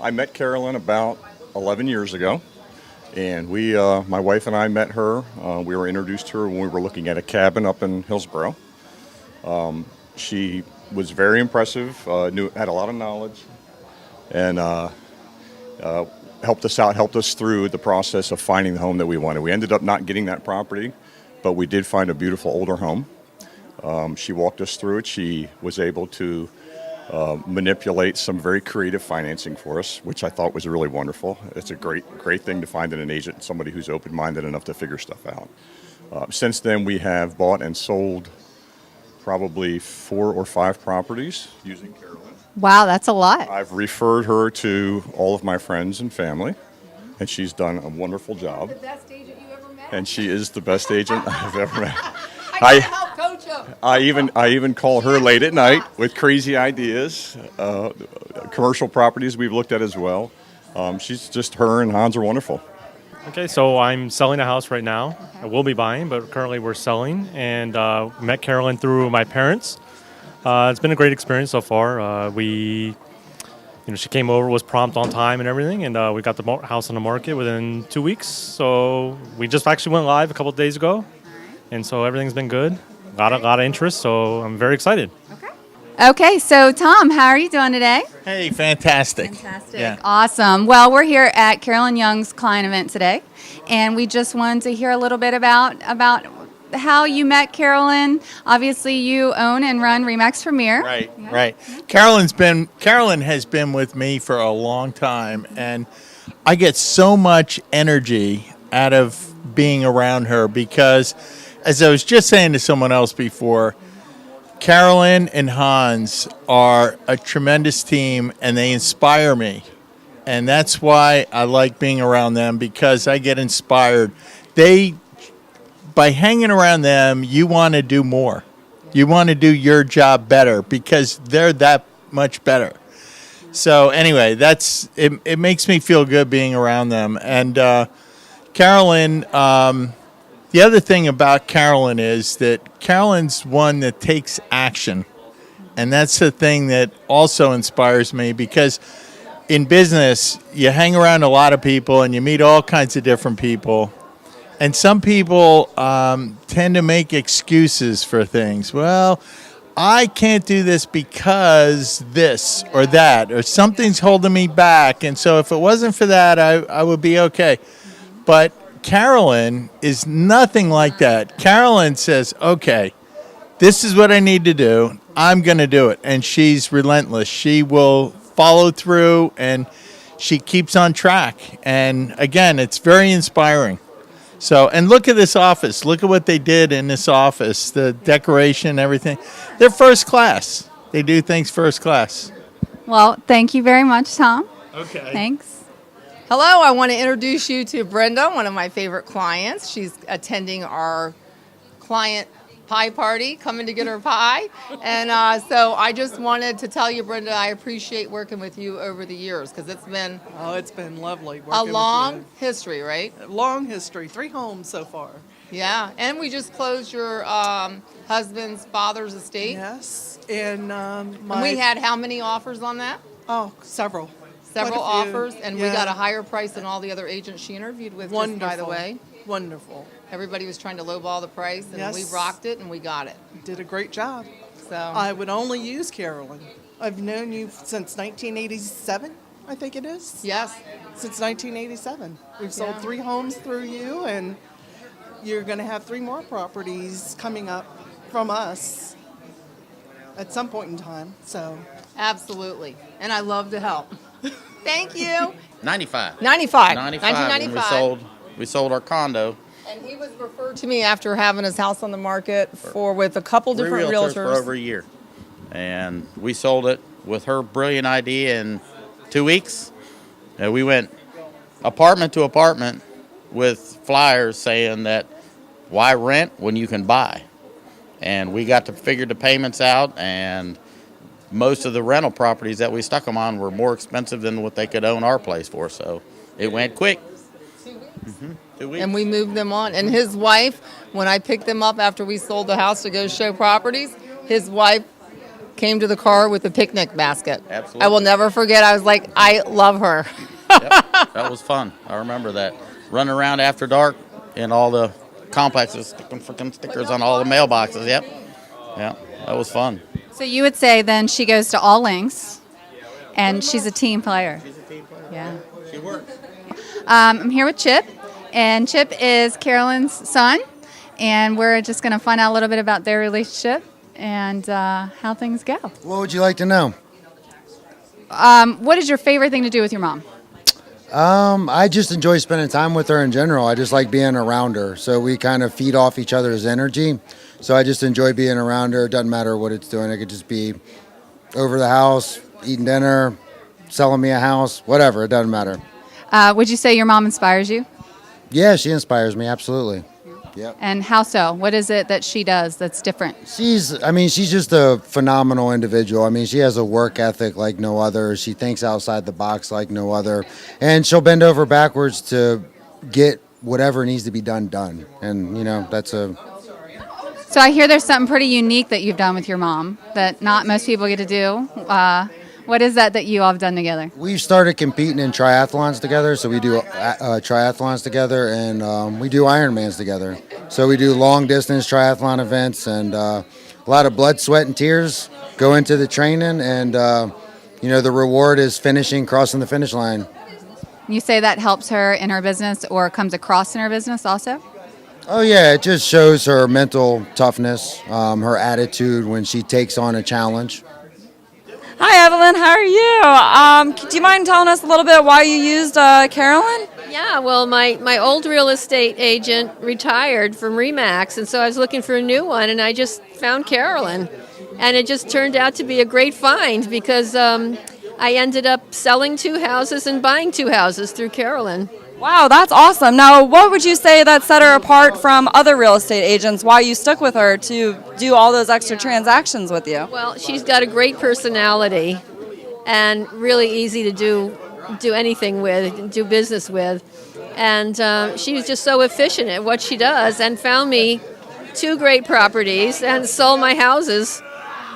I met Carolyn about 11 years ago, and my wife and I met her. We were introduced to her when we were looking at a cabin up in Hillsborough. She was very impressive, had a lot of knowledge, and helped us out, helped us through the process of finding the home that we wanted. We ended up not getting that property, but we did find a beautiful older home. She walked us through it. She was able to manipulate some very creative financing for us, which I thought was really wonderful. It's a great thing to find in an agent, somebody who's open-minded enough to figure stuff out. Since then, we have bought and sold probably 4 or 5 properties using Carolyn. Wow, that's a lot. I've referred her to all of my friends and family, and she's done a wonderful job. The best agent you ever met? And she is the best agent I've ever met. I can help coach him. I even call her late at night with crazy ideas. Commercial properties we've looked at as well. Her and Hans are wonderful. Okay, so I'm selling a house right now. I will be buying, but currently we're selling. And met Carolyn through my parents. It's been a great experience so far. She came over, was prompt on time and everything, and we got the house on the market within 2 weeks. So we just actually went live a couple of days ago, and so everything's been good. A lot of interest, so I'm very excited. Okay, so Tom, how are you doing today? Hey, fantastic. Fantastic. Yeah. Awesome. Well, we're here at Carolyn Young's client event today, and we just wanted to hear a little bit about how you met Carolyn. Obviously, you own and run Remax Premier. Right, yeah. Right. Carolyn has been with me for a long time, and I get so much energy out of being around her because, as I was just saying to someone else before, Carolyn and Hans are a tremendous team, and they inspire me. And that's why I like being around them, because I get inspired. By hanging around them, you want to do more. You want to do your job better because they're that much better. So anyway, it makes me feel good being around them. And Carolyn, the other thing about Carolyn is that Carolyn's one that takes action. And that's the thing that also inspires me, because in business, you hang around a lot of people and you meet all kinds of different people. And some people tend to make excuses for things. Well, I can't do this because this or that, or something's holding me back. And so if it wasn't for that, I would be okay. But Carolyn is nothing like that. Carolyn says, okay, this is what I need to do. I'm going to do it. And she's relentless. She will follow through, and she keeps on track. And again, it's very inspiring. So, and look at this office. Look at what they did in this office, the decoration, everything. They're first class. They do things first class. Well, thank you very much, Tom. Okay. Thanks. Hello, I want to introduce you to Brenda, one of my favorite clients. She's attending our client pie party, coming to get her pie. And so I just wanted to tell you, Brenda, I appreciate working with you over the years, because it's been lovely working a with long you. history, right? Long history, 3 homes so far. Yeah, and we just closed your husband's father's estate. Yes, and And we had how many offers on that? Several. Several Quite a few. offers, and we Yeah. got a higher price than all the other agents she interviewed with, just by the way. Wonderful. Everybody was trying to lowball the price, and Yes. we rocked it, and we got it. You did a great job. So I would only use Carolyn. I've known you since 1987, I think it is. yes, Since 1987. We've sold Yeah. 3 homes through you, and you're going to have 3 more properties coming up from us at some point in time. So absolutely, and I love to help. Thank you. 95. 95. 1995. We sold our condo. And he was referred to me after having his house on the market with a couple different realtors. For over a year. And we sold it with her brilliant idea in 2 weeks. And we went apartment to apartment with flyers saying that why rent when you can buy? And we got to figure the payments out, and most of the rental properties that we stuck them on were more expensive than what they could own our place for. So it went quick. 2 weeks. Mm-hmm. 2 weeks. And we moved them on. And his wife, when I picked them up after we sold the house to go show properties, his wife came to the car with a picnic basket. Absolutely. I will never forget. I was like, I love her. Yep, that was fun. I remember that. Running around after dark in all the complexes, sticking freaking stickers on all the mailboxes. Yep. Yeah, that was fun. So you would say then she goes to all lengths, and she's a team player. She's a team player. Yeah. She works. I'm here with Chip, and Chip is Carolyn's son, and we're just going to find out a little bit about their relationship and how things go. What would you like to know? What is your favorite thing to do with your mom? I just enjoy spending time with her in general. I just like being around her. So we kind of feed off each other's energy. So I just enjoy being around her. It doesn't matter what it's doing. It could just be over the house, eating dinner, selling me a house, whatever. It doesn't matter. Would you say your mom inspires you? Yeah, she inspires me. Absolutely. Yep. And how so? What is it that she does that's different? She's just a phenomenal individual. I mean, she has a work ethic like no other. She thinks outside the box like no other. And she'll bend over backwards to get whatever needs to be done. And, that's a... So I hear there's something pretty unique that you've done with your mom that not most people get to do. What is that you all have done together? We've started competing in triathlons together, so we do triathlons together, and we do Ironmans together. So we do long-distance triathlon events, and a lot of blood, sweat, and tears go into the training, and, the reward is crossing the finish line. You say that helps her in her business or comes across in her business also? Oh, yeah, it just shows her mental toughness, her attitude when she takes on a challenge. Hi, Evelyn. How are you? Do you mind telling us a little bit why you used Carolyn? Yeah, well, my old real estate agent retired from RE/MAX, and so I was looking for a new one, and I just found Carolyn. And it just turned out to be a great find because I ended up selling 2 houses and buying 2 houses through Carolyn. Wow, that's awesome. Now, what would you say that set her apart from other real estate agents? Why you stuck with her to do all those extra transactions with you? Well, she's got a great personality and really easy to do anything with, do business with. And she was just so efficient at what she does and found me 2 great properties and sold my houses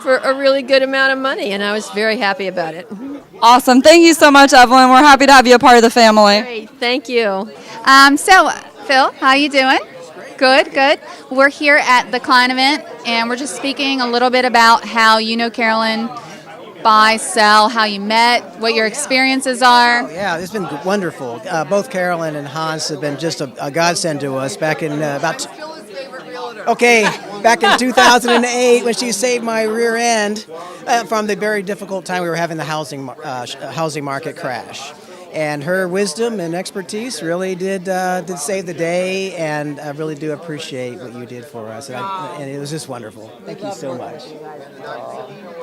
for a really good amount of money, and I was very happy about it. Awesome. Thank you so much, Evelyn. We're happy to have you a part of the family. Great. Thank you. So, Phil, how you doing? Good. We're here at the client event, and we're just speaking a little bit about how you know Carolyn, buy, sell, how you met, what your experiences are. Yeah, it's been wonderful. Both Carolyn and Hans have been just a godsend to us back in back in 2008 when she saved my rear end from the very difficult time we were having the housing market crash. And her wisdom and expertise really did save the day, and I really do appreciate what you did for us. And it was just wonderful. Thank you so much.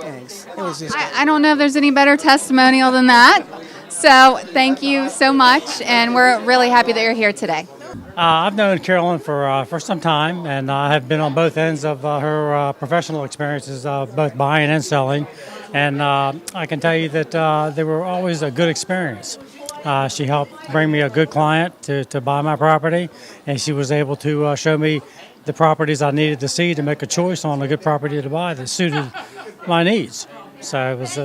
Thanks. It was just. I don't know if there's any better testimonial than that. So thank you so much, and we're really happy that you're here today. I've known Carolyn for some time, and I have been on both ends of her professional experiences, both buying and selling. And I can tell you that they were always a good experience. She helped bring me a good client to buy my property, and she was able to show me the properties I needed to see to make a choice on a good property to buy that suited my needs. So it was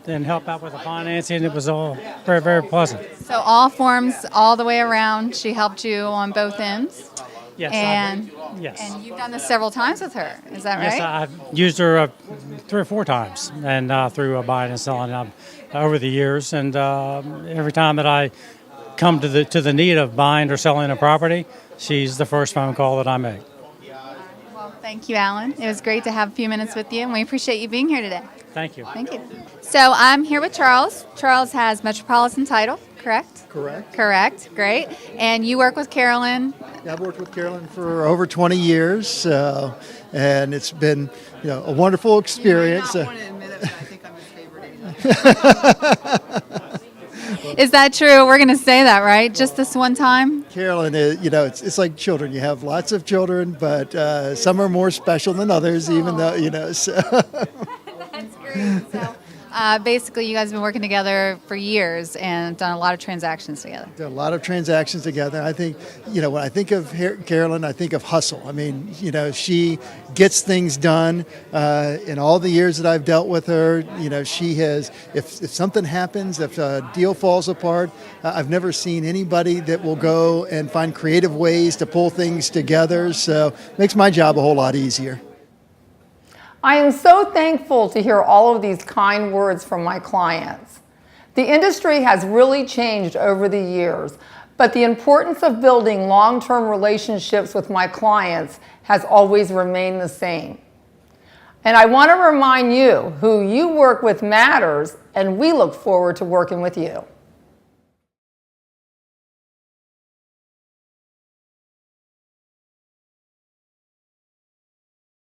and help out with the financing. It was all very, very pleasant. So all forms, all the way around, she helped you on both ends? Yes. Yes. And you've done this several times with her, is that right? Yes, I've used her 3 or 4 times, and through buying and selling over the years. And every time that I come to the need of buying or selling a property, she's the first phone call that I make. Well, thank you, Alan. It was great to have a few minutes with you, and we appreciate you being here today. Thank you. Thank you. So I'm here with Charles. Charles has Metropolitan Title, correct? Correct. Great. And you work with Carolyn. Yeah, I've worked with Carolyn for over 20 years, and it's been a wonderful experience. You may not want to admit it, but I think I'm his favorite agent. Is that true? We're going to say that, right? Just this one time? Carolyn is, it's like children. You have lots of children, but some are more special than others, even though, so. That's great. So Basically, you guys have been working together for years and done a lot of transactions together. Done a lot of transactions together. I think, when I think of Carolyn, I think of hustle. I mean, she gets things done. In all the years that I've dealt with her, she has, if something happens, if a deal falls apart, I've never seen anybody that will go and find creative ways to pull things together. So it makes my job a whole lot easier. I am so thankful to hear all of these kind words from my clients. The industry has really changed over the years, but the importance of building long-term relationships with my clients has always remained the same. And I want to remind you, who you work with matters, and we look forward to working with you.